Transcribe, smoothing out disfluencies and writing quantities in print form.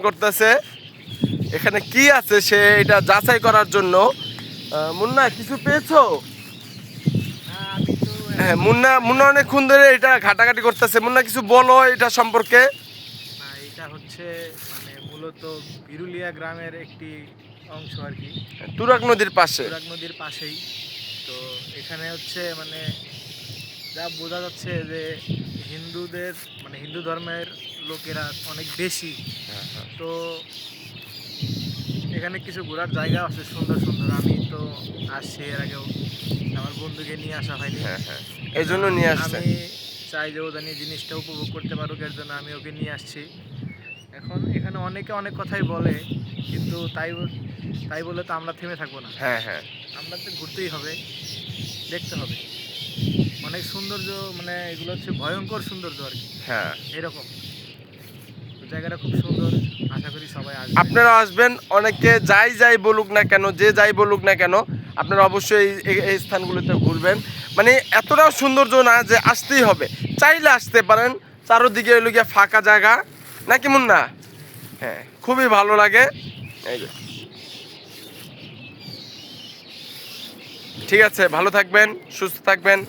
করতেছে এখানে কি আছে সে এটা যাচাই করার জন্য। মুন্না কিছু পেয়েছো? হ্যাঁ, মুন্না মুন্না অনেকক্ষণ ধরে এটা ঘাটাঘাটি করতেছে। মুন্না কিছু বলো এটা সম্পর্কে। এটা হচ্ছে মানে মূলত বিরুলিয়া গ্রামের একটি অংশ আর কি, তুরাগ নদীর পাশে। তুরাগ নদীর পাশেই। তো এখানে হচ্ছে মানে যা বোঝা যাচ্ছে যে হিন্দুদের মানে হিন্দু ধর্মের লোকেরা অনেক বেশি। তো এখানে কিছু ঘোরার জায়গা আছে সুন্দর সুন্দর। আমি তো আসছি এর আগেও, আমার বন্ধুকে নিয়ে আসা হয়নি। হ্যাঁ হ্যাঁ, এই জন্য নিয়ে আসছে। আমি চাই যে ও জানি জিনিসটা উপভোগ করতে পারুক, এর জন্য আমি ওকে নিয়ে আসছি। এখন এখানে অনেকে অনেক কথাই বলে, কিন্তু তাই বলে তো আমরা থেমে থাকবো না। হ্যাঁ হ্যাঁ, আমরা তো ঘুরতেই হবে, দেখতে হবে। অনেক সৌন্দর্য, মানে এগুলো হচ্ছে ভয়ঙ্কর সৌন্দর্য আর কি, হ্যাঁ এরকম। তো জায়গাটা খুব সুন্দর, আশা করি সবাই আসবে। আপনারা আসবেন। অনেকে যাই বলুক না কেন, যে যাই বলুক না কেন, আপনারা অবশ্যই এই স্থানগুলোতে ঘুরবেন। মানে এতটাও সৌন্দর্য না যে আসতেই হবে, চাইলে আসতে পারেন। চারোদিকে এলো গিয়ে ফাঁকা জায়গা, নাকি মুন্না? হ্যাঁ, খুবই ভালো লাগে। এই যে, ঠিক আছে, ভালো থাকবেন, সুস্থ থাকবেন।